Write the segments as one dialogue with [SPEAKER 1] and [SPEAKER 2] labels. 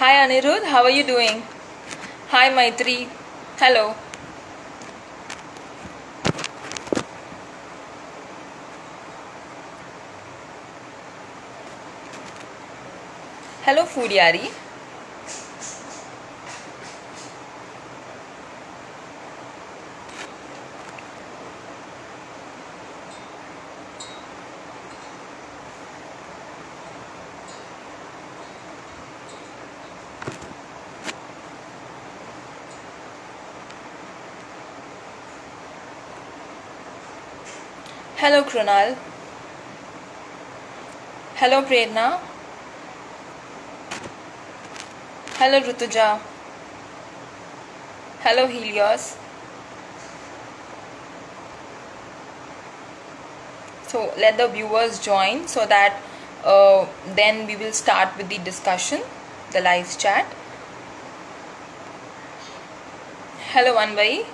[SPEAKER 1] Hi Anirudh, how are you doing? Hi Maitri. Hello. Hello Foodiari. Hello Krunal. Hello Prerna. Hello Rutuja. Hello Helios. So let the viewers join so that then we will start with the discussion, the live chat. Hello Anvai.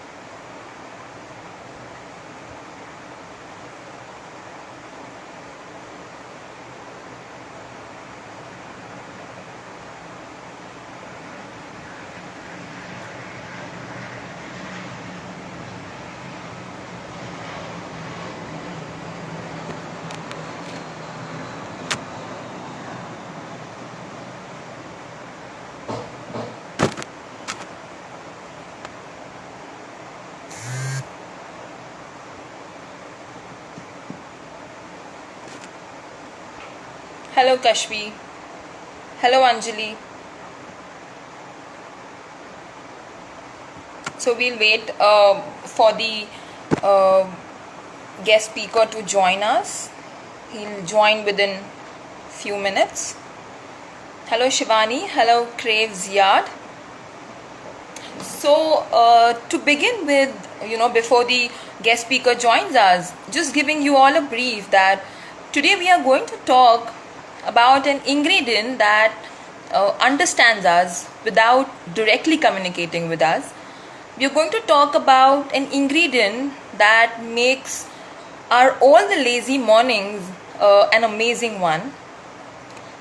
[SPEAKER 1] Hello Kashvi. Hello Anjali. So we'll wait for the uh, guest speaker to join us. He'll join within few minutes. Hello Shivani. Hello Crave Ziad. So to begin with, before the guest speaker joins us, just giving you all a brief that today we are going to talk about an ingredient that understands us without directly communicating with us. We are going to talk about an ingredient that makes our all the lazy mornings an amazing one.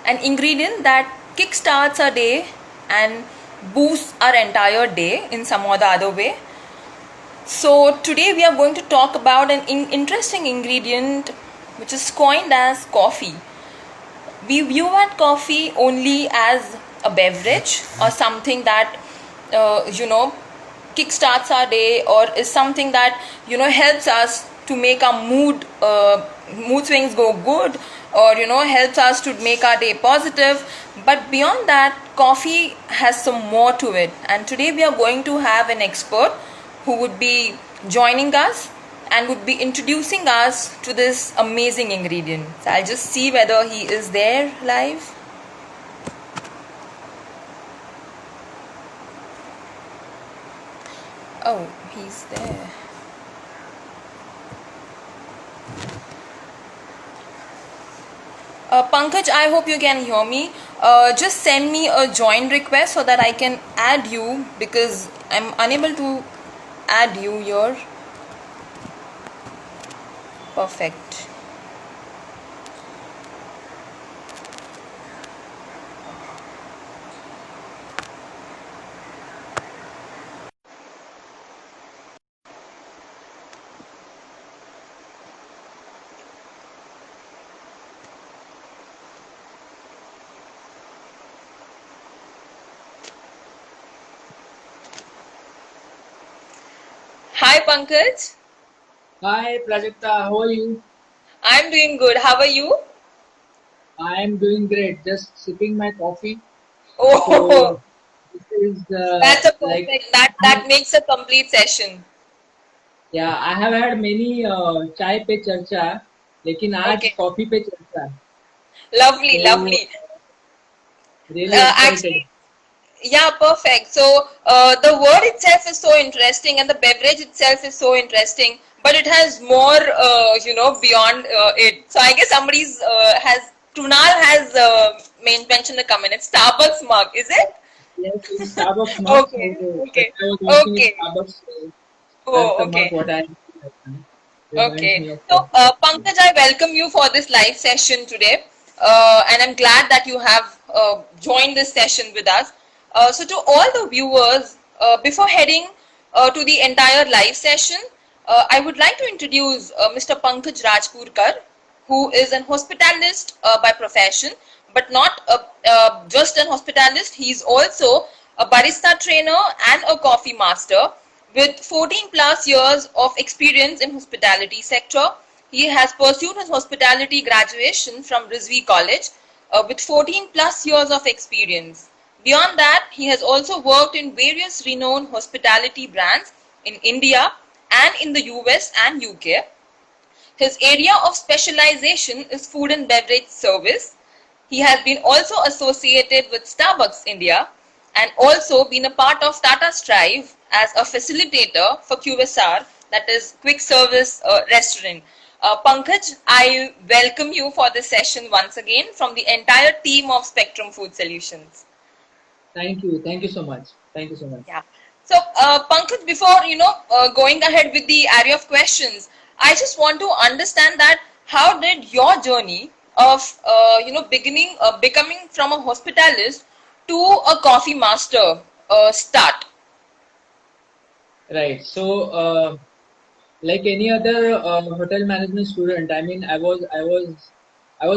[SPEAKER 1] An ingredient that kickstarts our day and boosts our entire day in some or the other way. So today we are going to talk about an interesting ingredient which is coined as coffee. We view at coffee only as a beverage or something that kickstarts our day, or is something that helps us to make our mood swings go good, or helps us to make our day positive. But beyond that, coffee has some more to it, and today we are going to have an expert who would be joining us and would be introducing us to this amazing ingredient. So I'll just see whether he is there live. Oh, he's there. Pankaj, I hope you can hear me. Just send me a join request so that I can add you, because I'm unable to add you here. Perfect. Hi, Pankaj.
[SPEAKER 2] Hi Prajakta, how are you?
[SPEAKER 1] I'm doing good. How are you?
[SPEAKER 2] I am doing great. Just sipping my coffee.
[SPEAKER 1] Oh,
[SPEAKER 2] So this is
[SPEAKER 1] that's a
[SPEAKER 2] like
[SPEAKER 1] perfect. That makes a complete session.
[SPEAKER 2] yeah, I have had many चाय पे चर्चा, लेकिन आज
[SPEAKER 1] Okay.
[SPEAKER 2] Coffee पे चर्चा.
[SPEAKER 1] Lovely,
[SPEAKER 2] So
[SPEAKER 1] lovely.
[SPEAKER 2] really excited.
[SPEAKER 1] Actually, yeah, perfect. So the word itself is so interesting, and the beverage itself is so interesting, but it has more, beyond it. So I guess somebody's has Trunal has mentioned the comment. It's Starbucks mug, is it?
[SPEAKER 2] Yes, in Starbucks mug. So
[SPEAKER 1] Okay,
[SPEAKER 2] when
[SPEAKER 1] okay,
[SPEAKER 2] I was watching in
[SPEAKER 1] okay.
[SPEAKER 2] Starbucks, that's
[SPEAKER 1] Oh,
[SPEAKER 2] the mug
[SPEAKER 1] okay.
[SPEAKER 2] what I see right now. Reminds
[SPEAKER 1] Okay.
[SPEAKER 2] me of
[SPEAKER 1] So,
[SPEAKER 2] coffee.
[SPEAKER 1] Pankaj, I welcome you for this live session today. And I'm glad that you have join this session with us. So to all the viewers, before heading to the entire live session, I would like to introduce Mr. Pankaj Rajpurkar, who is an hospitalist by profession, but not just an hospitalist. He is also a barista trainer and a coffee master with 14 plus years of experience in hospitality sector. He has pursued his hospitality graduation from Rizvi College with 14 plus years of experience. Beyond that, he has also worked in various renowned hospitality brands in India and in the US and UK. His area of specialization is food and beverage service. He has been also associated with Starbucks India and also been a part of Tata Strive as a facilitator for QSR, that is quick service restaurant. Pankaj, I welcome you for this session once again from the entire team of Spectrum Food Solutions.
[SPEAKER 2] Thank you. Thank you so much. Thank you so much.
[SPEAKER 1] Yeah. So, Pankaj, before going ahead with the area of questions, I just want to understand that how did your journey of beginning becoming from a hospitalist to a coffee master start?
[SPEAKER 2] Right. So, like any other hotel management student, I mean, I was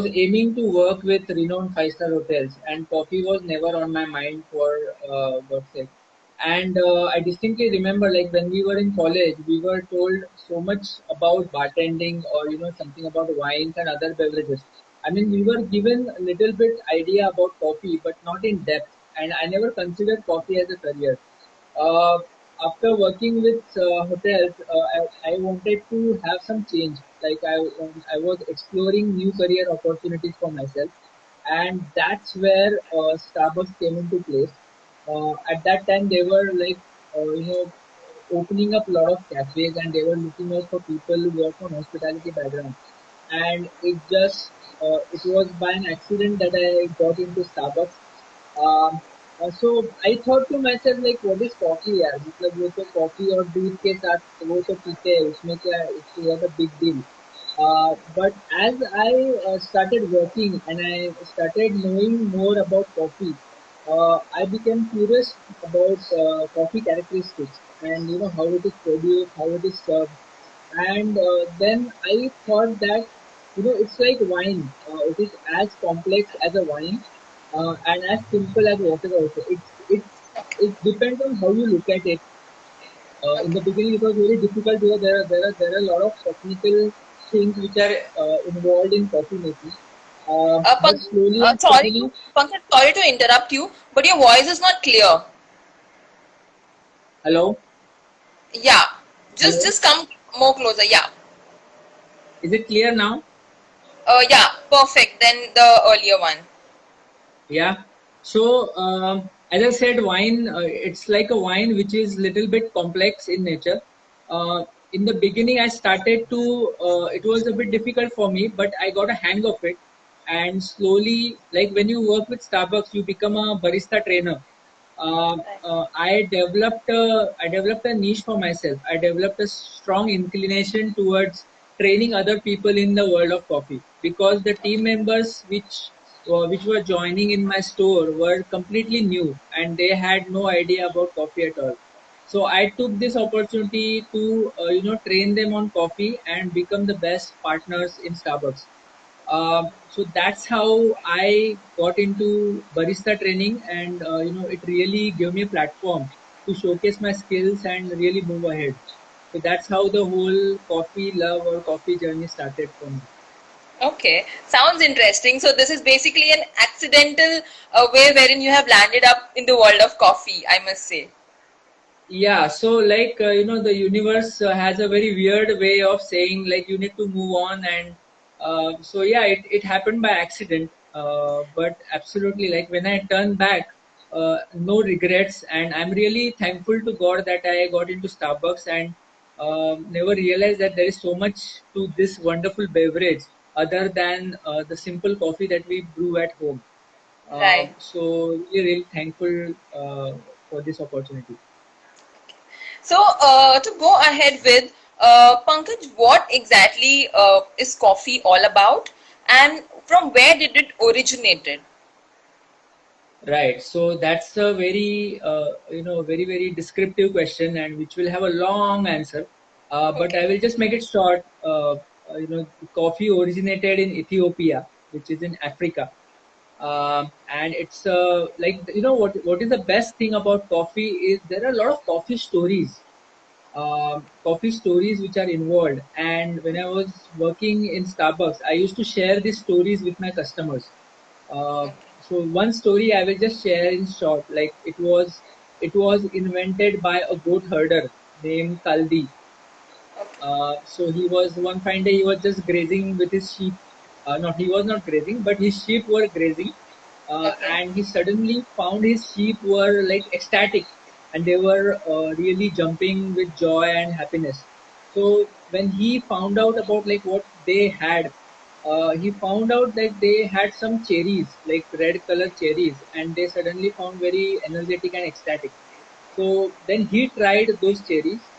[SPEAKER 2] aiming to work with renowned five-star hotels, and coffee was never on my mind for God's sake. And I distinctly remember, like when we were in college, we were told so much about bartending or something about wines and other beverages. I mean, we were given a little bit idea about coffee, but not in depth. And I never considered coffee as a career. Uh, After working with hotels, I wanted to have some change. Like I was exploring new career opportunities for myself, and that's where Starbucks came into place. At that time, they were like opening up a lot of cafes, and they were looking out for people who were from hospitality background. And it was by an accident that I got into Starbucks. um, so I thought to myself like what is coffee यार मतलब वो तो coffee और दूध के साथ वो तो पीते हैं उसमें क्या it's not a big deal. But as I started working and I started knowing more about coffee, I became curious about coffee characteristics and how it is produced, how it is served, and then I thought that it's like wine. It is as complex as a wine and as simple as water also. It depends on how you look at it. In the
[SPEAKER 1] Okay.
[SPEAKER 2] beginning, it was very difficult because there are a lot of technical things which are involved in coffee making. But
[SPEAKER 1] Pankaj,
[SPEAKER 2] slowly and
[SPEAKER 1] sorry
[SPEAKER 2] steadily,
[SPEAKER 1] to Pankaj, sorry to interrupt you, but your voice is not clear.
[SPEAKER 2] hello,
[SPEAKER 1] Yeah, just
[SPEAKER 2] hello,
[SPEAKER 1] just come more closer. Yeah.
[SPEAKER 2] is it clear now?
[SPEAKER 1] Yeah, perfect. Then the earlier one.
[SPEAKER 2] Yeah. So, as I said, wine, it's like a wine which is little bit complex in nature. In the beginning, I started to, it was a bit difficult for me, but I got a hang of it. And slowly, like when you work with Starbucks, you become a barista trainer. I developed a niche for myself. I developed a strong inclination towards training other people in the world of coffee because the team members which were joining in my store were completely new and they had no idea about coffee at all. So I took this opportunity to train them on coffee and become the best partners in Starbucks. So that's how I got into barista training, and it really gave me a platform to showcase my skills and really move ahead. So that's how the whole coffee love or coffee journey started for me.
[SPEAKER 1] Okay, sounds interesting. So this is basically an accidental way wherein you have landed up in the world of coffee, I must say.
[SPEAKER 2] Yeah, so like the universe has a very weird way of saying like you need to move on, and so yeah, it happened by accident. But absolutely, like when I turn back, no regrets, and I'm really thankful to God that I got into Starbucks and never realized that there is so much to this wonderful beverage other than the simple coffee that we brew at home.
[SPEAKER 1] Right.
[SPEAKER 2] So really thankful for this opportunity.
[SPEAKER 1] So to go ahead with Pankaj, what exactly is coffee all about, and from where did it originated?
[SPEAKER 2] Right. So that's a very, very, very descriptive question, and which will have a long answer. But I
[SPEAKER 1] Okay.
[SPEAKER 2] will just make it short. Coffee originated in Ethiopia, which is in Africa. And it's like, what is the best thing about coffee is there are a lot of coffee stories which are involved. And when I was working in Starbucks, I used to share these stories with my customers. Uh,
[SPEAKER 1] Okay.
[SPEAKER 2] so one story I will just share in short. Like it was invented by a goat herder named Kaldi.
[SPEAKER 1] Okay.
[SPEAKER 2] So he was one fine day he was just grazing with his sheep. No, he was not grazing, but his sheep were grazing,
[SPEAKER 1] Okay.
[SPEAKER 2] and he suddenly found his sheep were like ecstatic, and they were really jumping with joy and happiness. So when he found out about like what they had, he found out that they had some cherries, like red color cherries, and they suddenly found very energetic and ecstatic. So then he tried those cherries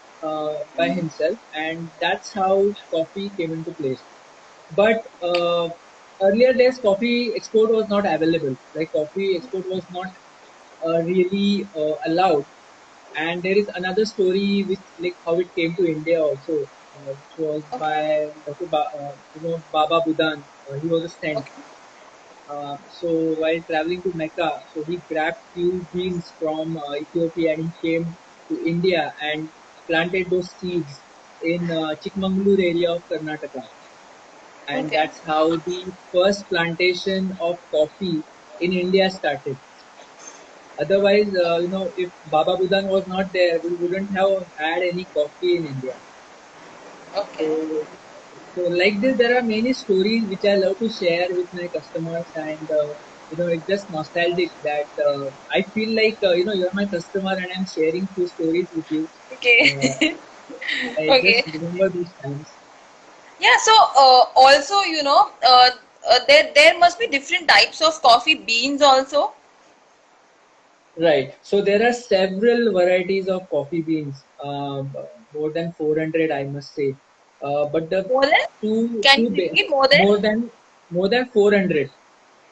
[SPEAKER 2] by himself, and that's how coffee came into place. But earlier days, coffee export was not available. Like coffee export was not really allowed. And there is another story which like how it came to India also, which was
[SPEAKER 1] Okay.
[SPEAKER 2] by Baba Budan. He was a saint.
[SPEAKER 1] Okay.
[SPEAKER 2] So while traveling to Mecca, so he grabbed few beans from Ethiopia and he came to India and planted those seeds in Chikmagalur area of Karnataka, and
[SPEAKER 1] Okay.
[SPEAKER 2] that's how the first plantation of coffee in India started. Otherwise, if Baba Budan was not there, we wouldn't have had any coffee in India.
[SPEAKER 1] Okay.
[SPEAKER 2] So, so like this, there are many stories which I love to share with my customers, and it's just nostalgic that I feel like you're my customer and I'm sharing few stories with you. Uh,
[SPEAKER 1] Okay.
[SPEAKER 2] I
[SPEAKER 1] Okay.
[SPEAKER 2] just remember those times.
[SPEAKER 1] Yeah, so also, there must be different types of coffee beans also.
[SPEAKER 2] Right. So there are several varieties of coffee beans, more than 400, I must say. But the
[SPEAKER 1] More than?
[SPEAKER 2] two,
[SPEAKER 1] Can
[SPEAKER 2] two
[SPEAKER 1] you
[SPEAKER 2] ba-
[SPEAKER 1] repeat more than?
[SPEAKER 2] more than 400.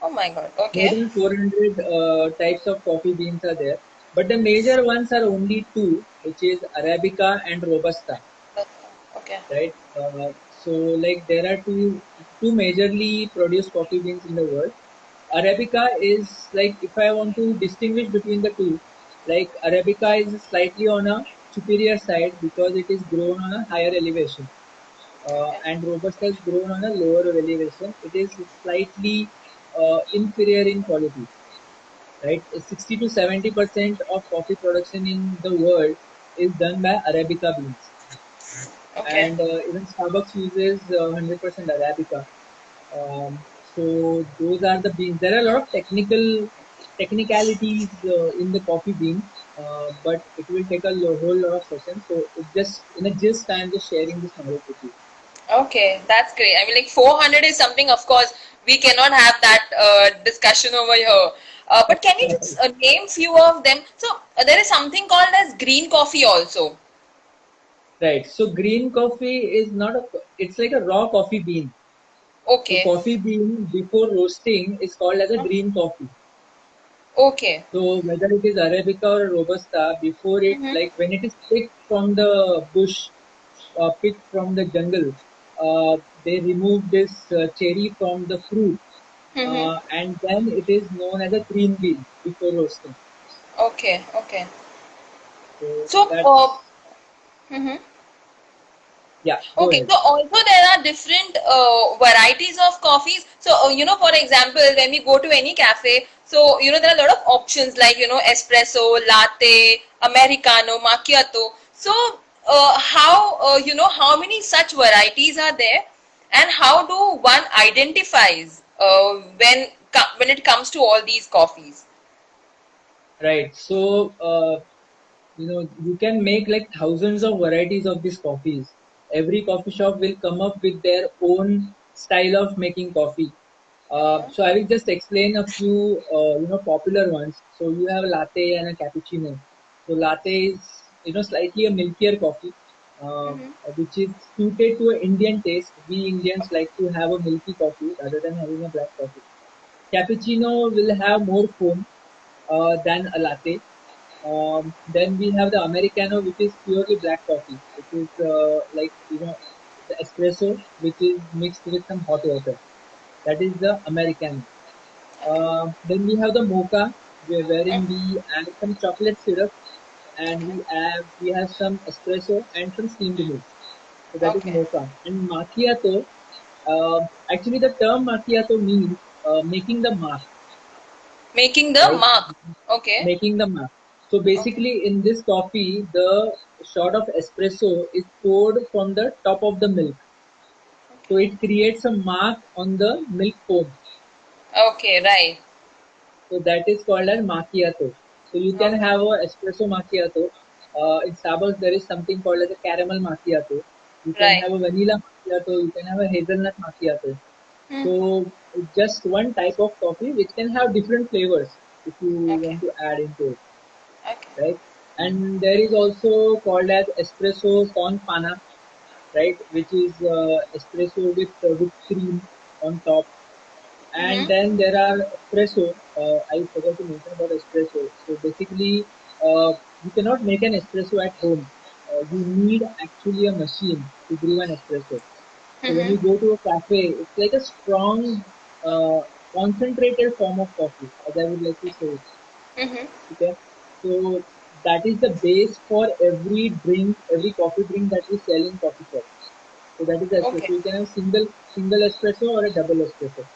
[SPEAKER 1] Oh my God.
[SPEAKER 2] More
[SPEAKER 1] Okay.
[SPEAKER 2] than 400 types of coffee beans are there, but the major ones are only two, which is Arabica and Robusta,
[SPEAKER 1] Okay.
[SPEAKER 2] right? So, like there are two majorly produced coffee beans in the world. Arabica is like if I want to distinguish between the two, like Arabica is slightly on a superior side because it is grown on a higher elevation,
[SPEAKER 1] Okay.
[SPEAKER 2] and Robusta is grown on a lower elevation. It is slightly inferior in quality, right? 60 to 70% of coffee production in the world is done by Arabica beans,
[SPEAKER 1] Okay.
[SPEAKER 2] and even Starbucks uses 100% Arabica. So those are the beans. There are a lot of technicalities in the coffee beans, but it will take a whole lot of sessions. So it's just in a gist, I'm just sharing this knowledge with you.
[SPEAKER 1] Okay, that's great. I mean, like 400 is something, of course, we cannot have that discussion over here. But can you just name few of them? So there is something called as green coffee also.
[SPEAKER 2] Right. So green coffee is not a. It's like a raw coffee bean. So
[SPEAKER 1] Okay.
[SPEAKER 2] coffee bean before roasting is called as a green coffee.
[SPEAKER 1] Okay.
[SPEAKER 2] So whether it is Arabica or Robusta, before it,
[SPEAKER 1] Mm-hmm.
[SPEAKER 2] like when it is picked from the bush, picked from the jungle, they remove this cherry from the fruit,
[SPEAKER 1] Mm-hmm.
[SPEAKER 2] and then it is known as a green bean before roasting.
[SPEAKER 1] Okay. Okay.
[SPEAKER 2] So
[SPEAKER 1] So,
[SPEAKER 2] that's,
[SPEAKER 1] mhm.
[SPEAKER 2] yeah, go
[SPEAKER 1] Okay,
[SPEAKER 2] ahead.
[SPEAKER 1] so also there are different varieties of coffees. So, for example, when we go to any cafe, so, there are a lot of options like, espresso, latte, americano, macchiato. So, how many such varieties are there, and how do one identifies when it comes to all these coffees?
[SPEAKER 2] Right. So you can make like thousands of varieties of these coffees. Every coffee shop will come up with their own style of making coffee. So I will just explain a few popular ones. So you have a latte and a cappuccino. So latte is slightly a milkier coffee, which is suited to an Indian taste. We Indians like to have a milky coffee rather than having a black coffee. Cappuccino will have more foam, than a latte. Then we have the Americano, which is purely black coffee, which is like the espresso, which is mixed with some hot water. That is the Americano. Then we have the mocha, wherein we add some chocolate syrup, and we have some espresso and some steamed milk. So that is
[SPEAKER 1] Okay.
[SPEAKER 2] mocha. And macchiato, actually the term macchiato means making the mark,
[SPEAKER 1] Making the
[SPEAKER 2] right?
[SPEAKER 1] mark. Okay.
[SPEAKER 2] Making the mark. So
[SPEAKER 1] Okay.
[SPEAKER 2] basically, in this coffee, the shot of espresso is poured from the top of the milk. So it creates a mark on the milk foam.
[SPEAKER 1] Okay. Right.
[SPEAKER 2] So that is called as macchiato. So you can
[SPEAKER 1] Okay.
[SPEAKER 2] have a espresso macchiato. In Starbucks, there is something called as a caramel macchiato. You can
[SPEAKER 1] Right.
[SPEAKER 2] have a vanilla macchiato. You can have a hazelnut macchiato.
[SPEAKER 1] Hmm.
[SPEAKER 2] So it's just one type of coffee which can have different flavors if you
[SPEAKER 1] Okay.
[SPEAKER 2] want to add into it,
[SPEAKER 1] Okay.
[SPEAKER 2] right? And there is also called as espresso con pana, right? Which is espresso with whipped cream on top. And
[SPEAKER 1] Mm-hmm.
[SPEAKER 2] then there are espresso. I forgot to mention about espresso. So basically, you cannot make an espresso at home. You need actually a machine to brew an espresso. So when you
[SPEAKER 1] Mm-hmm.
[SPEAKER 2] go to a cafe, it's like a strong, uh, concentrated form of coffee, as I would like to say it.
[SPEAKER 1] Mm-hmm.
[SPEAKER 2] Okay, so that is the base for every drink, every coffee drink that we sell in coffee shops. So that is the espresso.
[SPEAKER 1] Okay.
[SPEAKER 2] You can have single espresso or a double espresso,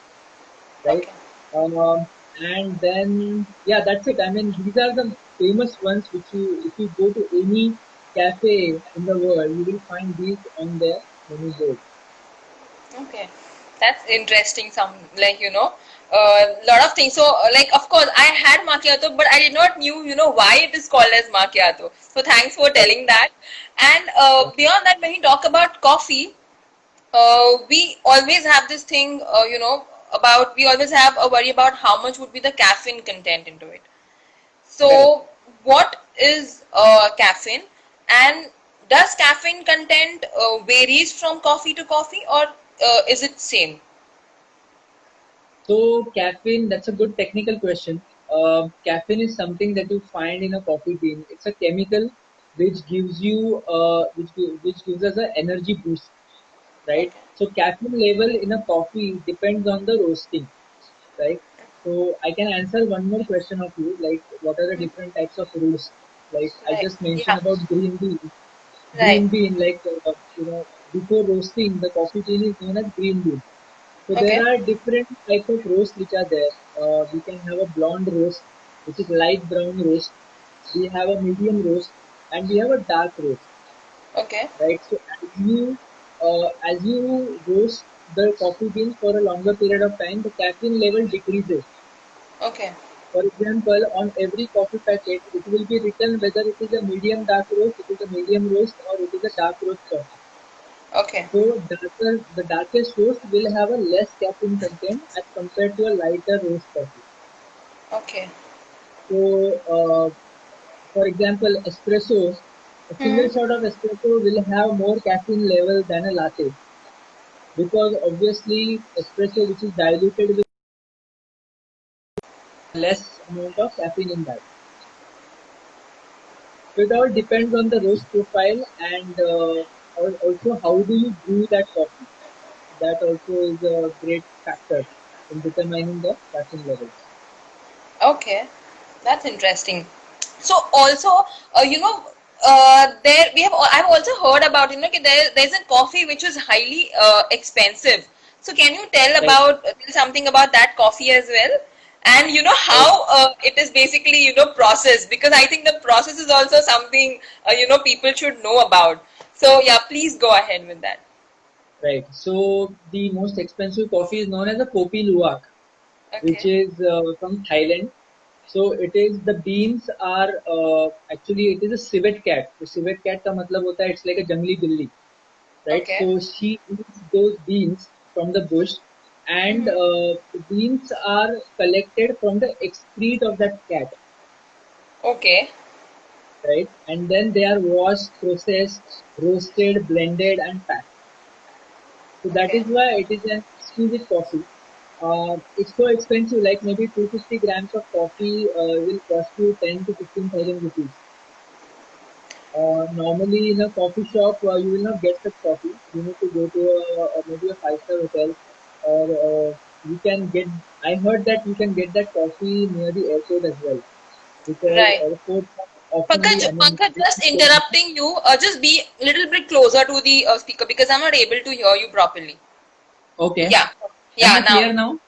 [SPEAKER 2] right?
[SPEAKER 1] Okay.
[SPEAKER 2] Um, and then yeah, that's it. I mean, these are the famous ones which if you go to any cafe in the world, you will find these on their menu board.
[SPEAKER 1] Okay, that's interesting. Some a lot of things. So, like, of course, I had macchiato, but I did not knew, why it is called as macchiato. So, thanks for
[SPEAKER 2] Right.
[SPEAKER 1] telling that. And
[SPEAKER 2] Yeah.
[SPEAKER 1] beyond that, when we talk about coffee, we always have this thing, about we always have a worry about how much would be the caffeine content into it.
[SPEAKER 2] Correct.
[SPEAKER 1] So, what is caffeine, and does caffeine content varies from coffee to coffee, or is it same?
[SPEAKER 2] So caffeine, that's a good technical question. Caffeine is something that you find in a coffee bean. It's a chemical which gives you which gives us an energy boost, right?
[SPEAKER 1] Okay.
[SPEAKER 2] So caffeine level in a coffee depends on the roasting, right? So I can answer one more question of you, like what are the different types of roast? Like I
[SPEAKER 1] Right.
[SPEAKER 2] just mentioned
[SPEAKER 1] Yeah.
[SPEAKER 2] about green bean.
[SPEAKER 1] Right.
[SPEAKER 2] Green bean, like before roasting, the coffee bean is known as green bean. So there
[SPEAKER 1] Okay.
[SPEAKER 2] are different types of roast which are there. We can have a blonde roast, which is light brown roast. We have a medium roast, and we have a dark roast,
[SPEAKER 1] Okay.
[SPEAKER 2] right? So as you roast the coffee beans for a longer period of time, the caffeine level decreases.
[SPEAKER 1] Okay.
[SPEAKER 2] For example, on every coffee packet, it will be written whether it is a medium dark roast, it is a medium roast, or it is a dark roast coffee.
[SPEAKER 1] Okay.
[SPEAKER 2] So the darkest roast will have a less caffeine content as compared to a lighter roast coffee.
[SPEAKER 1] Okay.
[SPEAKER 2] So, for example, espressos, a single
[SPEAKER 1] Hmm.
[SPEAKER 2] shot of espresso will have more caffeine level than a latte because obviously espresso, which is diluted with less amount of caffeine in that. So it all depends on the roast profile and also how do you brew that coffee. That also is a great factor in determining the caffeine levels.
[SPEAKER 1] Okay. That's interesting. So also, there we have. I've also heard about there's a coffee which is highly expensive. So can you
[SPEAKER 2] Right,
[SPEAKER 1] tell something about that coffee as well? And
[SPEAKER 2] right,
[SPEAKER 1] how it is basically processed, because I think the process is also something people should know about. So yeah, please go ahead with that.
[SPEAKER 2] right. So the most expensive coffee is known as a Kopi Luwak, which
[SPEAKER 1] Okay.
[SPEAKER 2] is from Thailand. So it is the beans are actually it is a civet cat. So civet cat का मतलब होता है it's like a jungly billy, right?
[SPEAKER 1] Okay.
[SPEAKER 2] So she eats those beans from the bush, and
[SPEAKER 1] Mm-hmm.
[SPEAKER 2] the beans are collected from the excrete of that cat,
[SPEAKER 1] Okay.
[SPEAKER 2] right? And then they are washed, processed, roasted, blended, and packed. So that
[SPEAKER 1] Okay.
[SPEAKER 2] is why it is an exquisite coffee. It's so expensive, like maybe 250 grams of coffee will cost you 10 to 15,000 rupees. Normally, in a coffee shop, you will not get such coffee. You need to go to maybe a five-star hotel, or you can get. I heard that you can get that coffee near the airport as well, because
[SPEAKER 1] Right.
[SPEAKER 2] airports are oftenly,
[SPEAKER 1] Pankaj,
[SPEAKER 2] I mean,
[SPEAKER 1] Pankaj, just interrupting you. Just be a little bit closer to the speaker because I'm not able to hear you properly.
[SPEAKER 2] okay.
[SPEAKER 1] Yeah.
[SPEAKER 2] Am
[SPEAKER 1] Yeah.
[SPEAKER 2] I
[SPEAKER 1] Now.
[SPEAKER 2] clear now?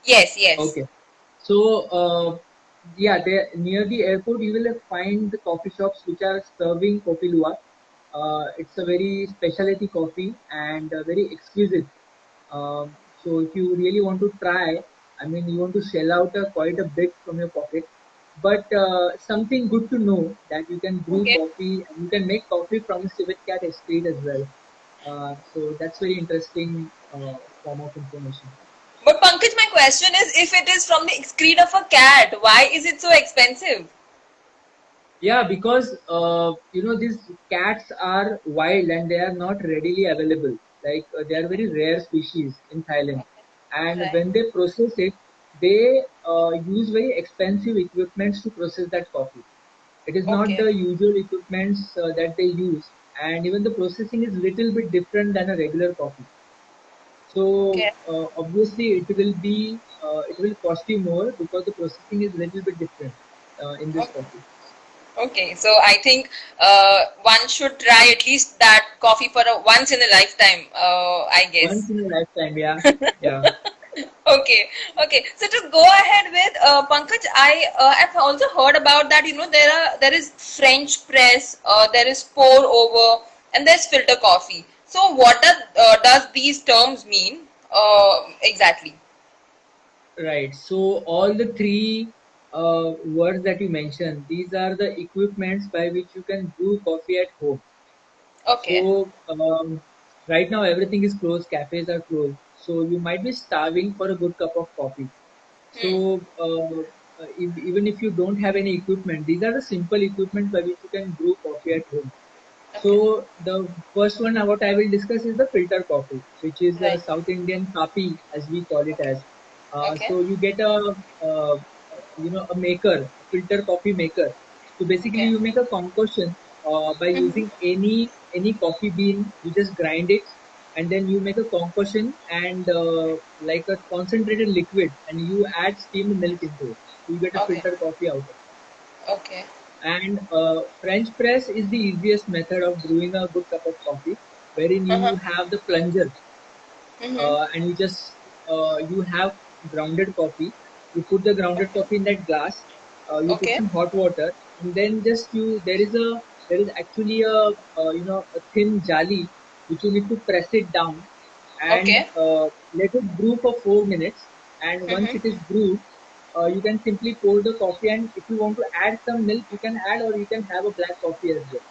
[SPEAKER 1] Yes. Yes.
[SPEAKER 2] Okay. So, yeah, there near the airport, you will find the coffee shops which are serving coffee luwak. It's a very specialty coffee and very exquisite. So, if you really want to try, I mean, you want to shell out quite a bit from your pocket, but something good to know that you can brew
[SPEAKER 1] Okay.
[SPEAKER 2] coffee and you can make coffee from a civet cat estate as well. So, that's very interesting form of information.
[SPEAKER 1] But Pankaj, my question is, if it is from the excrete of a cat, why is it so expensive?
[SPEAKER 2] Yeah, because these cats are wild and they are not readily available. Like they are very rare species in Thailand, and
[SPEAKER 1] Right.
[SPEAKER 2] when they process it, they use very expensive equipments to process that coffee. It is not
[SPEAKER 1] Okay.
[SPEAKER 2] the usual equipments that they use, and even the processing is little bit different than a regular coffee. So
[SPEAKER 1] Okay.
[SPEAKER 2] obviously, it will cost you more because the processing is little bit different in this
[SPEAKER 1] Okay.
[SPEAKER 2] coffee.
[SPEAKER 1] Okay. So I think one should try at least that coffee for a once in a lifetime. I
[SPEAKER 2] Once
[SPEAKER 1] guess.
[SPEAKER 2] in a lifetime, yeah, yeah,
[SPEAKER 1] Okay, okay. So to go ahead with Pankaj, have also heard about that. There is French press, there is pour over, and there's filter coffee. So what does these terms mean exactly?
[SPEAKER 2] right. So all the three words that you mentioned, these are the equipments by which you can brew coffee at home.
[SPEAKER 1] Okay.
[SPEAKER 2] So right now everything is closed, cafes are closed. So you might be starving for a good cup of coffee.
[SPEAKER 1] Hmm.
[SPEAKER 2] So even if you don't have any equipment, these are the simple equipment by which you can brew coffee at home.
[SPEAKER 1] Okay.
[SPEAKER 2] So the first one what I will discuss is the filter coffee, which is
[SPEAKER 1] Right.
[SPEAKER 2] South Indian kapi as we call it
[SPEAKER 1] Okay.
[SPEAKER 2] as.
[SPEAKER 1] Okay.
[SPEAKER 2] So you get a maker, a filter coffee maker. So basically
[SPEAKER 1] Okay.
[SPEAKER 2] you make a concoction by
[SPEAKER 1] Mm-hmm.
[SPEAKER 2] using any coffee bean. You just grind it, and then you make a concoction and like a concentrated liquid, and you add steamed milk into it. So you get a
[SPEAKER 1] Okay.
[SPEAKER 2] filter coffee out of it.
[SPEAKER 1] Okay.
[SPEAKER 2] And French press is the easiest method of brewing a good cup of coffee, wherein
[SPEAKER 1] Uh-huh.
[SPEAKER 2] you have the plunger
[SPEAKER 1] Mm-hmm.
[SPEAKER 2] and you have grounded coffee. You put the grounded coffee in that glass. You put
[SPEAKER 1] Okay.
[SPEAKER 2] some hot water, and then just you there is actually a thin jali which you need to press it down and
[SPEAKER 1] Okay.
[SPEAKER 2] let it brew for 4 minutes. And once
[SPEAKER 1] Mm-hmm.
[SPEAKER 2] it is brewed, you can simply pour the coffee, and if you want to add some milk, you can add, or you can have a black coffee as well.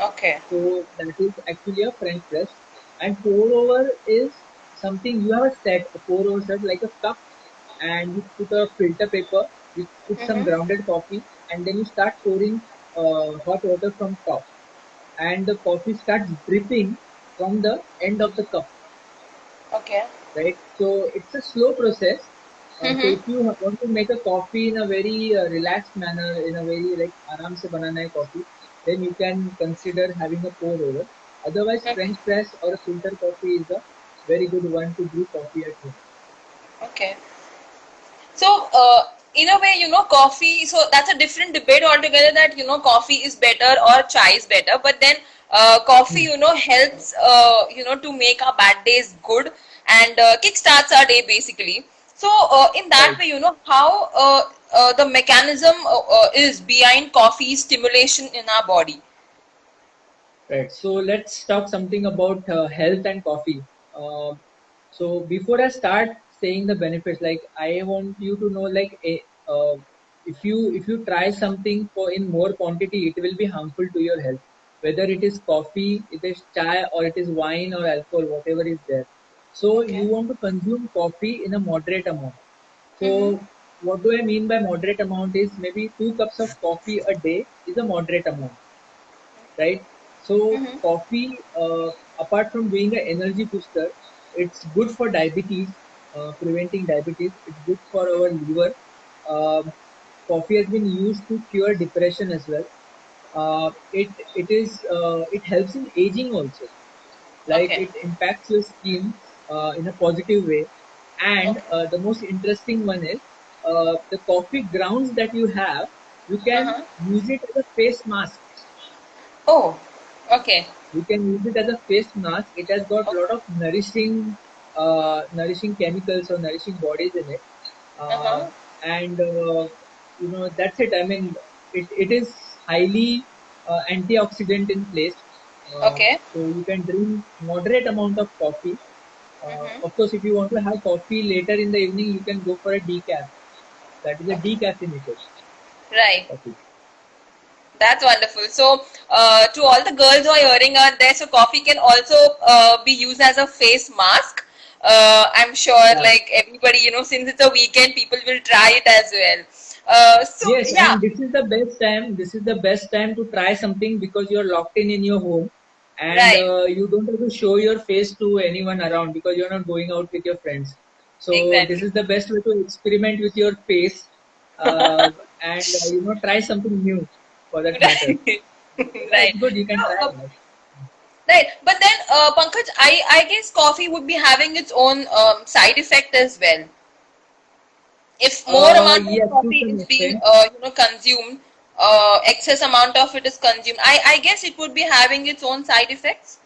[SPEAKER 1] Okay.
[SPEAKER 2] So that is actually a French press. And pour over is something you have a set, a pour over set like a cup, and you put a filter paper, you put some
[SPEAKER 1] Mm-hmm.
[SPEAKER 2] grounded coffee, and then you start pouring hot water from top, and the coffee starts dripping from the end of the cup,
[SPEAKER 1] Okay.
[SPEAKER 2] right? So it's a slow process. So
[SPEAKER 1] Mm-hmm.
[SPEAKER 2] if you want to make a coffee in a very relaxed manner, in a very like आराम से बनाना है coffee, then you can consider having a pour over. Otherwise,
[SPEAKER 1] Okay.
[SPEAKER 2] French press or a filter coffee is a very good one to brew coffee at home.
[SPEAKER 1] Okay. So, in a way, coffee, so that's a different debate altogether that, coffee is better or chai is better. But then, coffee,
[SPEAKER 2] Hmm.
[SPEAKER 1] helps, to make our bad days good and kickstarts our day basically. So, in that
[SPEAKER 2] Right,
[SPEAKER 1] way, how the mechanism is behind coffee stimulation in our body.
[SPEAKER 2] right. So let's talk something about health and coffee. Um so before I start saying the benefits, like I want you to know, like if you try something for in more quantity, it will be harmful to your health. Whether it is coffee, it is chai, or it is wine or alcohol, whatever is there. So
[SPEAKER 1] Okay.
[SPEAKER 2] you want to consume coffee in a moderate amount. So
[SPEAKER 1] Mm-hmm.
[SPEAKER 2] what do I mean by moderate amount is maybe 2 cups of coffee a day is a moderate amount, right? So
[SPEAKER 1] Mm-hmm.
[SPEAKER 2] coffee, apart from being an energy booster, it's good for diabetes. preventing diabetes. It's good for our liver. Um, Coffee has been used to cure depression as well. It helps in aging also. Like
[SPEAKER 1] Okay.
[SPEAKER 2] it impacts your skin in a positive way. And
[SPEAKER 1] Okay.
[SPEAKER 2] the most interesting one is the coffee grounds that you have. You can
[SPEAKER 1] Uh-huh.
[SPEAKER 2] use it as a face mask.
[SPEAKER 1] Oh, okay.
[SPEAKER 2] You can use it as a face mask. It has got a
[SPEAKER 1] Okay.
[SPEAKER 2] lot of nourishing chemicals or nourishing bodies in it, uh,
[SPEAKER 1] Uh-huh.
[SPEAKER 2] and that's it. I mean, it is highly antioxidant in place.
[SPEAKER 1] Okay.
[SPEAKER 2] So you can drink moderate amount of coffee.
[SPEAKER 1] Mm-hmm.
[SPEAKER 2] Of course, if you want to have coffee later in the evening, you can go for a decaf. That is a
[SPEAKER 1] Okay.
[SPEAKER 2] decaffeinated
[SPEAKER 1] Right.
[SPEAKER 2] coffee.
[SPEAKER 1] That's wonderful. So, to all the girls who are hearing out there, so coffee can also be used as a face mask. I'm sure,
[SPEAKER 2] Yeah.
[SPEAKER 1] like everybody, since it's a weekend, people will try it as well. So,
[SPEAKER 2] Yes,
[SPEAKER 1] yeah,
[SPEAKER 2] and this is the best time. This is the best time to try something because you're locked in your home, and
[SPEAKER 1] right,
[SPEAKER 2] you don't have to show your face to anyone around because you're not going out with your friends. So this
[SPEAKER 1] exactly.
[SPEAKER 2] is the best way to experiment with your face, uh, and try something new for that matter.
[SPEAKER 1] Right,
[SPEAKER 2] Yeah,
[SPEAKER 1] right.
[SPEAKER 2] it's good. You can try
[SPEAKER 1] So,
[SPEAKER 2] that.
[SPEAKER 1] right. But then, Pankaj, I guess coffee would be having its own side effect as well. If more amount of
[SPEAKER 2] Yes, to
[SPEAKER 1] coffee
[SPEAKER 2] some
[SPEAKER 1] is being
[SPEAKER 2] extent.
[SPEAKER 1] consumed, excess amount of it is consumed, I guess it would be having its own side effects.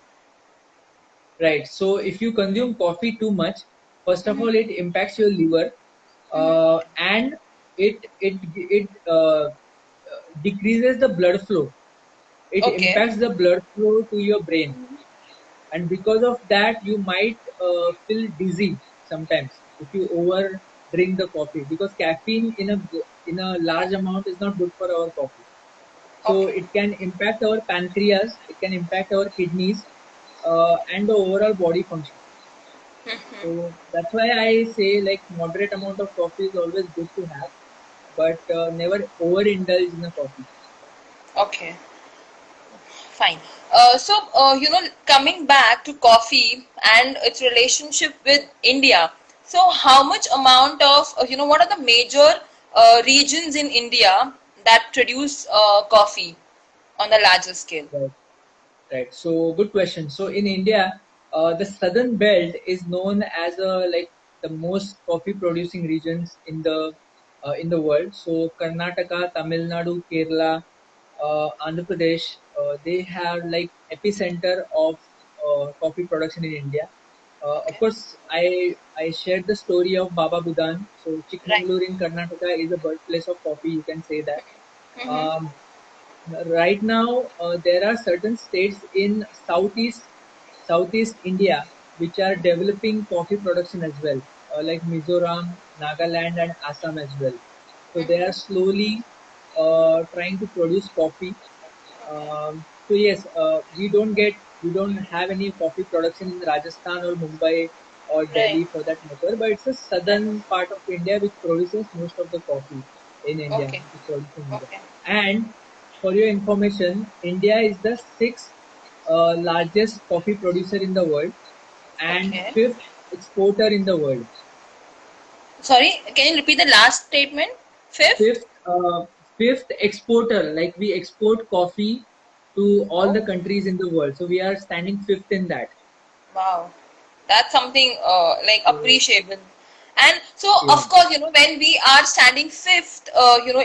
[SPEAKER 2] Right. So if you consume coffee too much, first of
[SPEAKER 1] Mm-hmm.
[SPEAKER 2] all, it impacts your liver,
[SPEAKER 1] Mm-hmm.
[SPEAKER 2] and it decreases the blood flow. It
[SPEAKER 1] Okay.
[SPEAKER 2] impacts the blood flow to your brain, and because of that, you might feel dizzy sometimes if you over drink the coffee because caffeine in a large amount is not good for our coffee. So
[SPEAKER 1] Okay.
[SPEAKER 2] it can impact our pancreas, it can impact our kidneys, and the overall body function. So that's why I say like moderate amount of coffee is always good to have, but never overindulge in the coffee.
[SPEAKER 1] Okay. Fine. So, coming back to coffee and its relationship with India. So, how much amount of, what are the major regions in India that produce coffee on a larger scale?
[SPEAKER 2] Right. Right. So good question. So in India, the southern belt is known as like the most coffee producing regions in the world. So Karnataka, Tamil Nadu, Kerala, Andhra Pradesh, they have like epicenter of coffee production in India. Of
[SPEAKER 1] Okay.
[SPEAKER 2] course, I shared the story of Baba Budan. So
[SPEAKER 1] Right.
[SPEAKER 2] Chikmagalur in Karnataka is the birthplace of coffee. You can say that.
[SPEAKER 1] Mm-hmm.
[SPEAKER 2] Um, Right now, there are certain states in Southeast India which are developing coffee production as well, like Mizoram, Nagaland, and Assam as well. So they are slowly trying to produce coffee. So yes, we don't have any coffee production in Rajasthan or Mumbai or
[SPEAKER 1] Right.
[SPEAKER 2] Delhi for that matter, but it's a
[SPEAKER 1] Right.
[SPEAKER 2] southern part of India which produces most of the coffee in India,
[SPEAKER 1] Okay.
[SPEAKER 2] which is produced in India.
[SPEAKER 1] Okay.
[SPEAKER 2] And for your information, India is the sixth largest coffee producer in the world and
[SPEAKER 1] Okay.
[SPEAKER 2] fifth exporter in the world.
[SPEAKER 1] Sorry, can you repeat the last statement? Fifth?
[SPEAKER 2] Fifth, fifth exporter. Like we export coffee to all the
[SPEAKER 1] Oh,
[SPEAKER 2] countries in the world. So we are standing fifth in that.
[SPEAKER 1] wow. That's something like
[SPEAKER 2] So,
[SPEAKER 1] appreciable. And so,
[SPEAKER 2] yeah,
[SPEAKER 1] of course, when we are standing fifth,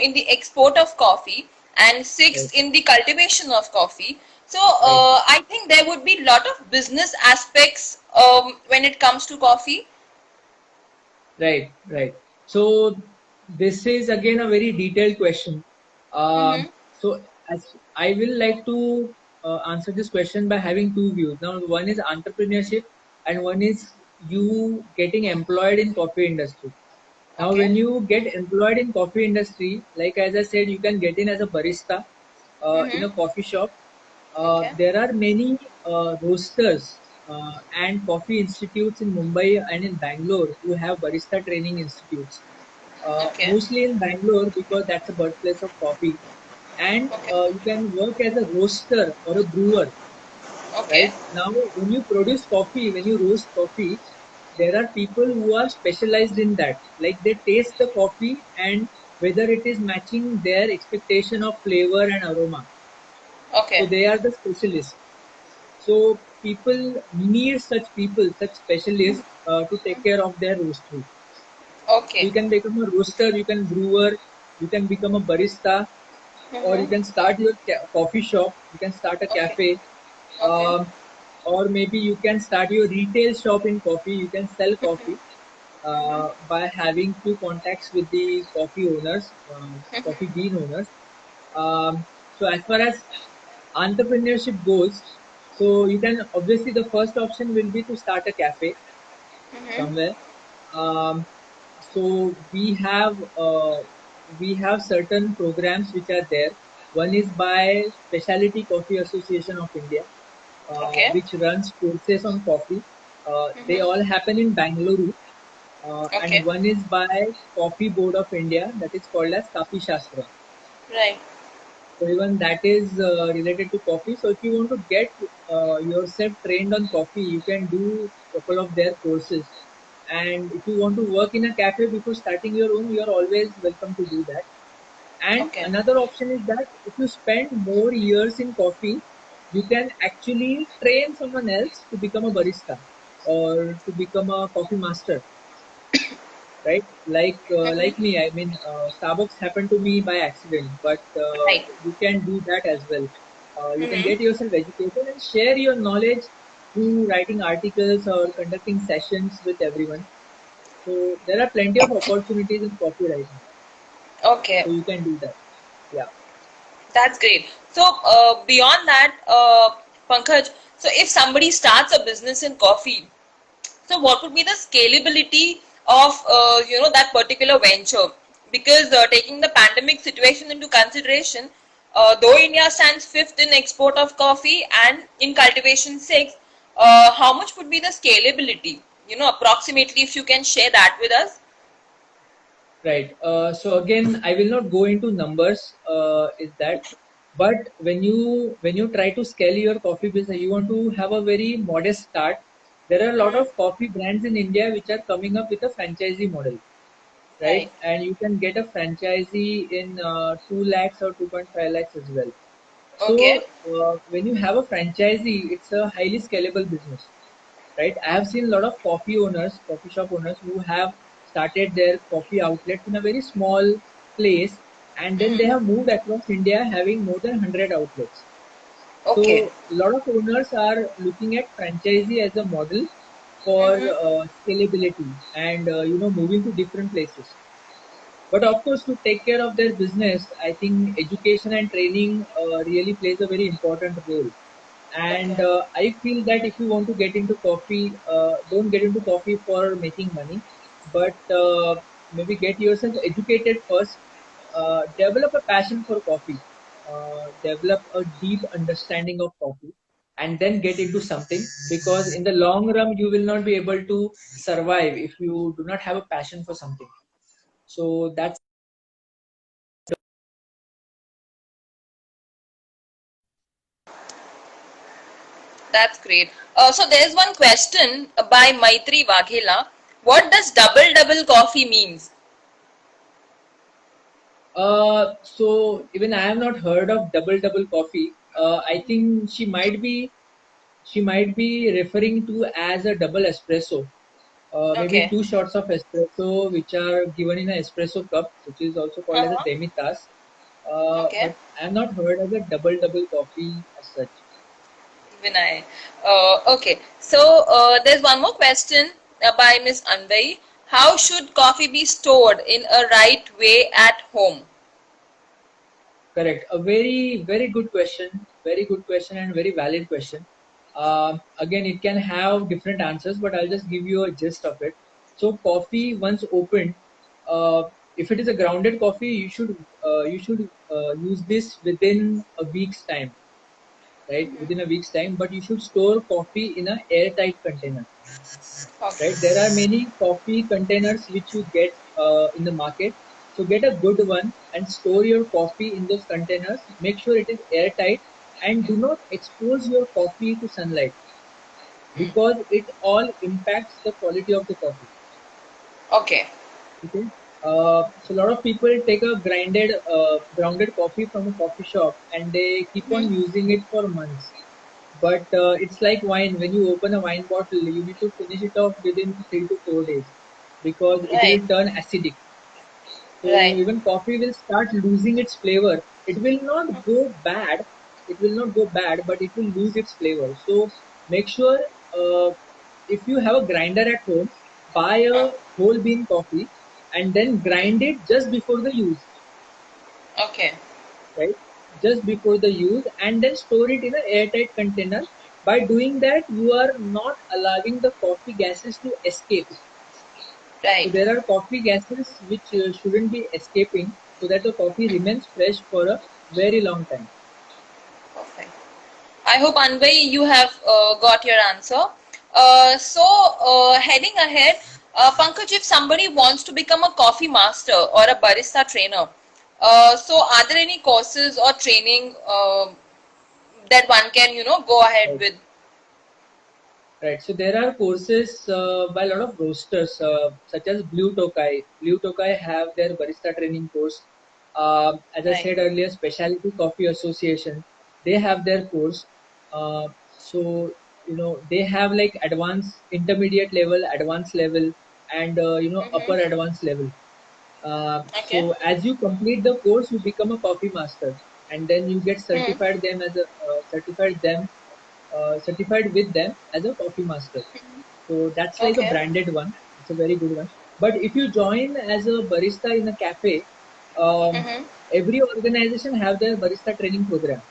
[SPEAKER 1] in the export of coffee and
[SPEAKER 2] right,
[SPEAKER 1] sixth in the cultivation of coffee, so
[SPEAKER 2] right,
[SPEAKER 1] I think there would be a lot of business aspects when it comes to coffee.
[SPEAKER 2] right. So this is again a very detailed question.
[SPEAKER 1] Mm-hmm.
[SPEAKER 2] So as I will like to answer this question by having two views. Now, one is entrepreneurship, and one is you getting employed in coffee industry. Now,
[SPEAKER 1] Okay.
[SPEAKER 2] when you get employed in coffee industry, like as I said, you can get in as a barista in
[SPEAKER 1] Mm-hmm.
[SPEAKER 2] a coffee shop.
[SPEAKER 1] Okay.
[SPEAKER 2] There are many roasters and coffee institutes in Mumbai and in Bangalore who have barista training institutes.
[SPEAKER 1] Okay.
[SPEAKER 2] Mostly in Bangalore because that's the birthplace of coffee. And
[SPEAKER 1] Okay.
[SPEAKER 2] you can work as a roaster or a brewer,
[SPEAKER 1] Okay.
[SPEAKER 2] right? Now, when you produce coffee, when you roast coffee, there are people who are specialized in that. Like they taste the coffee and whether it is matching their expectation of flavor and aroma. So
[SPEAKER 1] Okay.
[SPEAKER 2] they are the specialists. So people need such people, such specialists to take care of their roastery. So
[SPEAKER 1] Okay.
[SPEAKER 2] you can become a roaster, you can brewer, you can become a barista, or you
[SPEAKER 1] Mm-hmm.
[SPEAKER 2] can start your coffee shop, you can start a
[SPEAKER 1] Okay.
[SPEAKER 2] cafe,
[SPEAKER 1] Okay.
[SPEAKER 2] um, or maybe you can start your retail shop in coffee. You can sell coffee by having few contacts with the coffee owners, coffee bean owners. So as far as entrepreneurship goes, so you can obviously the first option will be to start a cafe somewhere. Um, so we have certain programs which are there. One is by Specialty Coffee Association of India,
[SPEAKER 1] Okay.
[SPEAKER 2] which runs courses on coffee. They all happen in Bangalore, and
[SPEAKER 1] Okay.
[SPEAKER 2] one is by Coffee Board of India, that is called as Kafi Shastra.
[SPEAKER 1] Right.
[SPEAKER 2] So even that is related to coffee. So if you want to get yourself trained on coffee, you can do couple of their courses. And if you want to work in a cafe before starting your own, you are always welcome to do that. And
[SPEAKER 1] Okay.
[SPEAKER 2] another option is that if you spend more years in coffee, you can actually train someone else to become a barista or to become a coffee master, right? Like me, I mean, Starbucks happened to me by accident, but
[SPEAKER 1] Right.
[SPEAKER 2] you can do that as well. You can
[SPEAKER 1] Mm-hmm.
[SPEAKER 2] get yourself educated and share your knowledge through writing articles or conducting sessions with everyone. So there are plenty of opportunities in coffee right now.
[SPEAKER 1] Okay.
[SPEAKER 2] So you can do that. Yeah.
[SPEAKER 1] That's great. So, beyond that, Pankaj, so if somebody starts a business in coffee, so what would be the scalability of that particular venture? Because taking the pandemic situation into consideration, though India stands fifth in export of coffee and in cultivation sixth, how much would be the scalability? Approximately, if you can share that with us.
[SPEAKER 2] Right. So again, I will not go into numbers. Is that, but when you try to scale your coffee business, you want to have a very modest start. There are a lot of coffee brands in India which are coming up with a franchisee model, right?
[SPEAKER 1] Right.
[SPEAKER 2] And you can get a franchisee in 2 lakhs or 2.5 lakhs as well.
[SPEAKER 1] Okay.
[SPEAKER 2] So when you have a franchisee, it's a highly scalable business, right? I have seen a lot of coffee owners, coffee shop owners who have started their coffee outlets in a very small place and then they have moved across India having more than 100 outlets.
[SPEAKER 1] Okay.
[SPEAKER 2] So a lot of owners are looking at franchisee as a model for scalability and moving to different places. But of course, to take care of their business, I think education and training really plays a very important role. And
[SPEAKER 1] Okay.
[SPEAKER 2] I feel that if you want to get into coffee, don't get into coffee for making money, but maybe get yourself educated first. Develop a passion for coffee. Develop a deep understanding of coffee, and then get into something. Because in the long run, you will not be able to survive if you do not have a passion for something. So that's
[SPEAKER 1] That's great. So there's one question by Maitri Waghela. What does double double coffee means?
[SPEAKER 2] so even I have not heard of double double coffee. I think she might be referring to as a double espresso. Maybe
[SPEAKER 1] Okay.
[SPEAKER 2] two shots of espresso which are given in an espresso cup, which is also called as a
[SPEAKER 1] Uh-huh.
[SPEAKER 2] demitas.
[SPEAKER 1] Okay.
[SPEAKER 2] But I have not heard of a double double coffee as such.
[SPEAKER 1] Vinay. Okay. So there's one more question by Miss Anvai. How should coffee be stored in a right way at home?
[SPEAKER 2] Correct. A very, very good question. Very good question and very valid question. Again, it can have different answers, but I'll just give you a gist of it. So, coffee once opened, uh, if it is a grounded coffee, you should use this within a week's time, right? Within a week's time, but you should store coffee in a airtight container,
[SPEAKER 1] Okay.
[SPEAKER 2] right? There are many coffee containers which you get in the market. So get a good one and store your coffee in those containers. Make sure it is airtight and do not expose your coffee to sunlight. because it all impacts the quality of the coffee.
[SPEAKER 1] Okay.
[SPEAKER 2] Okay. So a lot of people take a grounded coffee from a coffee shop and they keep on using it for months. But it's like wine. When you open a wine bottle, you need to finish it off within 3 to 4 days because it
[SPEAKER 1] Right.
[SPEAKER 2] will turn acidic. So
[SPEAKER 1] Right.
[SPEAKER 2] even coffee will start losing its flavor. It will not go bad. It will not go bad, but it will lose its flavor. So make sure if you have a grinder at home, buy
[SPEAKER 1] Uh,
[SPEAKER 2] a whole bean coffee and then grind it just before the use,
[SPEAKER 1] okay.
[SPEAKER 2] right? Just before the use, and then store it in an airtight container. By doing that, you are not allowing the coffee gases to escape. So
[SPEAKER 1] Right.
[SPEAKER 2] there are coffee gases which shouldn't be escaping so that the coffee remains fresh for a very long time.
[SPEAKER 1] Perfect. I hope Anvay you have got your answer. Heading ahead, Pankaj, if somebody wants to become a coffee master or a barista trainer, so are there any courses or training that one can go ahead
[SPEAKER 2] Right.
[SPEAKER 1] with?
[SPEAKER 2] Right. So there are courses by a lot of roasters, such as Blue Tokai. Blue Tokai have their barista training course. As I
[SPEAKER 1] Right.
[SPEAKER 2] said earlier, Specialty Coffee Association, they have their course. So they have like advanced, intermediate level, advanced level, and upper
[SPEAKER 1] Mm-hmm.
[SPEAKER 2] advanced level.
[SPEAKER 1] Okay.
[SPEAKER 2] So as you complete the course, you become a coffee master, and then you get
[SPEAKER 1] Hmm.
[SPEAKER 2] certified with them as a coffee master. So that's like a
[SPEAKER 1] Okay.
[SPEAKER 2] branded one. It's a very good one. But if you join as a barista in a cafe,
[SPEAKER 1] Mm-hmm.
[SPEAKER 2] every organization have their barista training program,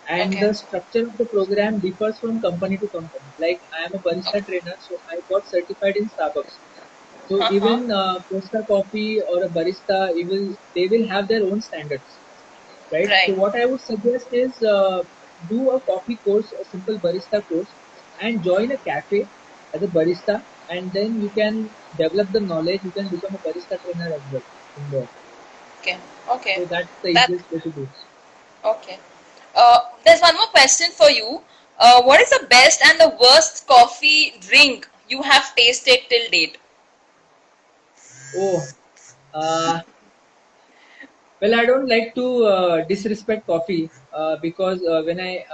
[SPEAKER 2] and
[SPEAKER 1] Okay.
[SPEAKER 2] the structure of the program differs from company to company. Like I am a barista
[SPEAKER 1] Okay.
[SPEAKER 2] trainer, so I got certified in Starbucks. So
[SPEAKER 1] Uh-huh.
[SPEAKER 2] even Costa Coffee or a barista, they will have their own standards, right? So
[SPEAKER 1] Right.
[SPEAKER 2] what I would suggest is do a coffee course, a simple barista course, and join a cafe as a barista, and then you can develop the knowledge. You can become a barista trainer as well in there.
[SPEAKER 1] Okay. Okay.
[SPEAKER 2] So that's the
[SPEAKER 1] That
[SPEAKER 2] easiest way to do.
[SPEAKER 1] okay. There's one more question for you. What is the best and the worst coffee drink you have tasted till date?
[SPEAKER 2] Oh, uh, well, I don't like to disrespect coffee because when I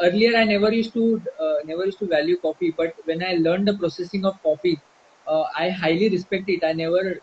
[SPEAKER 2] earlier I never used to value coffee, but when I learned the processing of coffee, I highly respect it. I never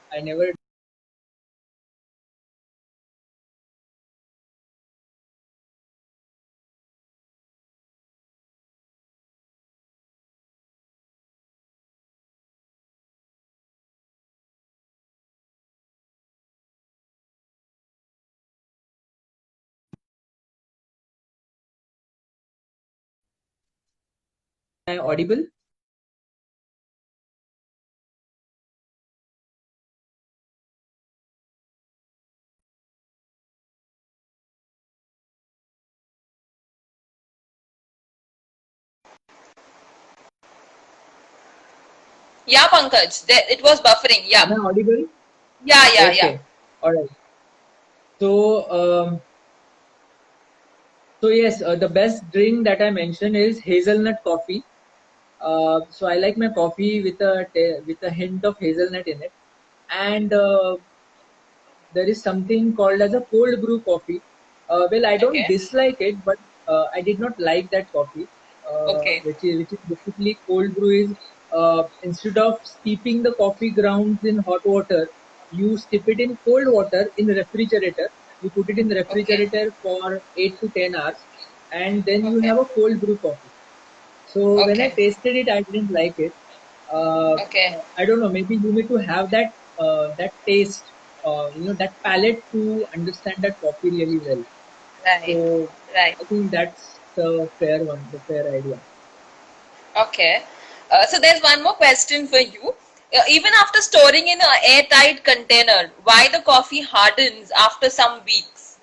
[SPEAKER 2] Am I audible?
[SPEAKER 1] Yeah, Pankaj. It was buffering. Yeah.
[SPEAKER 2] Am I audible?
[SPEAKER 1] Yeah, yeah, yeah.
[SPEAKER 2] Okay. All right. So, yes, the best drink that I mentioned is hazelnut coffee. So I like my coffee with with a hint of hazelnut in it, and there is something called as a cold brew coffee. Well, I don't
[SPEAKER 1] Okay.
[SPEAKER 2] dislike it, but I did not like that coffee,
[SPEAKER 1] Okay.
[SPEAKER 2] which is basically cold brew is instead of steeping the coffee grounds in hot water, you steep it in cold water in the refrigerator. You put it in the
[SPEAKER 1] Okay.
[SPEAKER 2] refrigerator for 8 to 10 hours, and then you
[SPEAKER 1] Okay.
[SPEAKER 2] have a cold brew coffee. So when I
[SPEAKER 1] Okay.
[SPEAKER 2] tasted it, I didn't like it.
[SPEAKER 1] Okay.
[SPEAKER 2] I don't know. Maybe you need to have that taste, that palate to understand that coffee really well.
[SPEAKER 1] Right.
[SPEAKER 2] So
[SPEAKER 1] Right.
[SPEAKER 2] I think that's the fair one, the fair idea.
[SPEAKER 1] Okay. So there's one more question for you. Even after storing in an airtight container, why the coffee hardens after some weeks?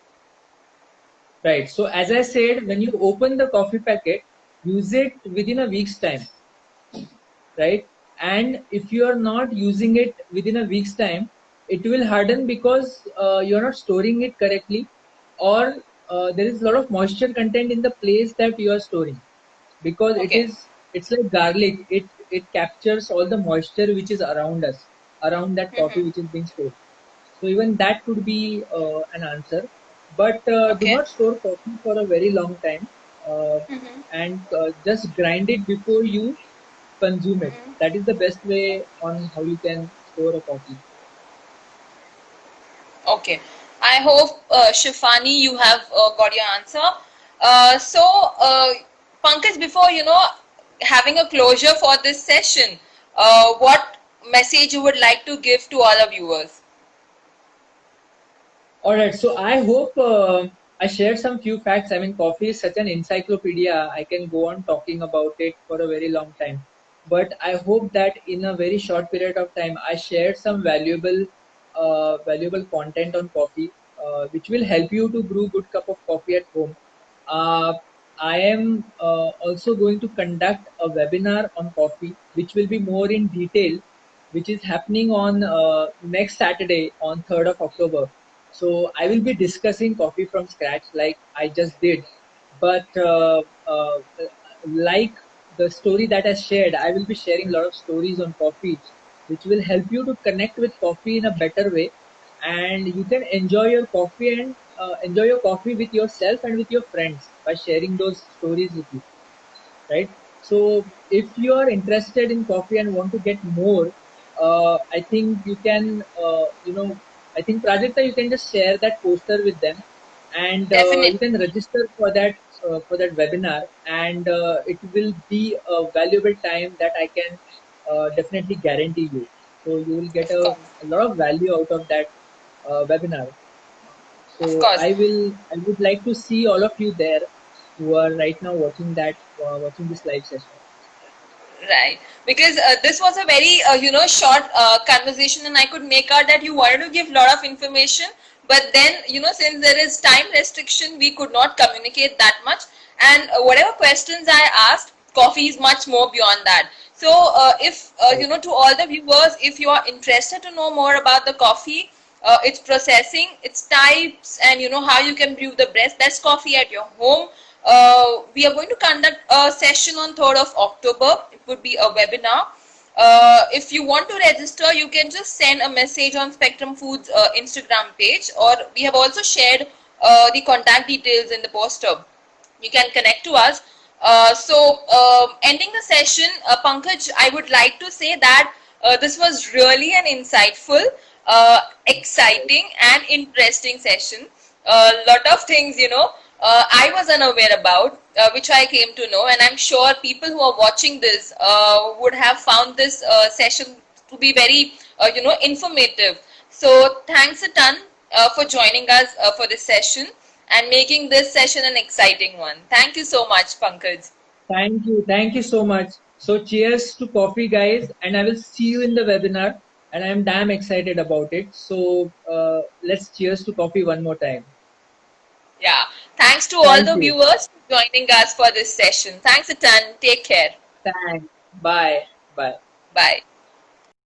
[SPEAKER 2] Right. So as I said, when you open the coffee packet, use it within a week's time, right? And if you are not using it within a week's time, it will harden because you're not storing it correctly, or there is a lot of moisture content in the place that you are storing because it
[SPEAKER 1] Okay.
[SPEAKER 2] is. it's like garlic. It captures all the moisture which is around us, around that coffee
[SPEAKER 1] Mm-hmm.
[SPEAKER 2] which is being stored. So even that could be an answer. But do
[SPEAKER 1] Okay.
[SPEAKER 2] not store coffee for a very long time, uh,
[SPEAKER 1] Mm-hmm.
[SPEAKER 2] and just grind it before you consume it. That is the best way on how you can store a coffee.
[SPEAKER 1] Okay. I hope, Shifani, you have got your answer. Pankaj, before having a closure for this session, what message you would like to give to all our viewers?
[SPEAKER 2] All right, so I hope I shared some few facts. I mean, coffee is such an encyclopedia. I can go on talking about it for a very long time. But I hope that in a very short period of time, I shared some valuable content on coffee, which will help you to brew good cup of coffee at home. Uh, I am also going to conduct a webinar on coffee, which will be more in detail, which is happening on next Saturday on 3rd of October. So I will be discussing coffee from scratch like I just did. But like the story that I shared, I will be sharing a lot of stories on coffee, which will help you to connect with coffee in a better way. And you can enjoy your coffee and enjoy your coffee with yourself and with your friends by sharing those stories with you, right? So if you are interested in coffee and want to get more, I think you can, I think Prajakta, you can just share that poster with them, and
[SPEAKER 1] Definitely.
[SPEAKER 2] you can register for that webinar, and it will be a valuable time that I can definitely guarantee you. So you will get
[SPEAKER 1] Of course.
[SPEAKER 2] a lot of value out of that webinar.
[SPEAKER 1] Of
[SPEAKER 2] So
[SPEAKER 1] course.
[SPEAKER 2] I would like to see all of you there who are right now watching this live session.
[SPEAKER 1] Right, because this was a very short conversation, and I could make out that you wanted to give a lot of information, but then since there is time restriction, we could not communicate that much. And whatever questions I asked, coffee is much more beyond that. So if
[SPEAKER 2] Right.
[SPEAKER 1] to all the viewers, if you are interested to know more about the coffee, its processing, its types, and how you can brew the best coffee at your home. We are going to conduct a session on 3rd of October. It would be a webinar. If you want to register, you can just send a message on Spectrum Foods Instagram page, or we have also shared the contact details in the poster. You can connect to us. Ending the session, Pankaj, I would like to say that this was really an insightful, exciting, and interesting session. A lot of things, I was unaware about, which I came to know, and I'm sure people who are watching this would have found this session to be very, informative. So, thanks a ton for joining us for this session and making this session an exciting one. Thank you so much, Pankaj.
[SPEAKER 2] Thank you so much. So cheers to coffee, guys, and I will see you in the webinar. And I'm damn excited about it. So let's cheers to coffee one more time.
[SPEAKER 1] Yeah. Thanks to all
[SPEAKER 2] Thank
[SPEAKER 1] the
[SPEAKER 2] you.
[SPEAKER 1] viewers for joining us for this session. Thanks a ton. Take care.
[SPEAKER 2] Thanks. Bye. Bye.
[SPEAKER 1] Bye.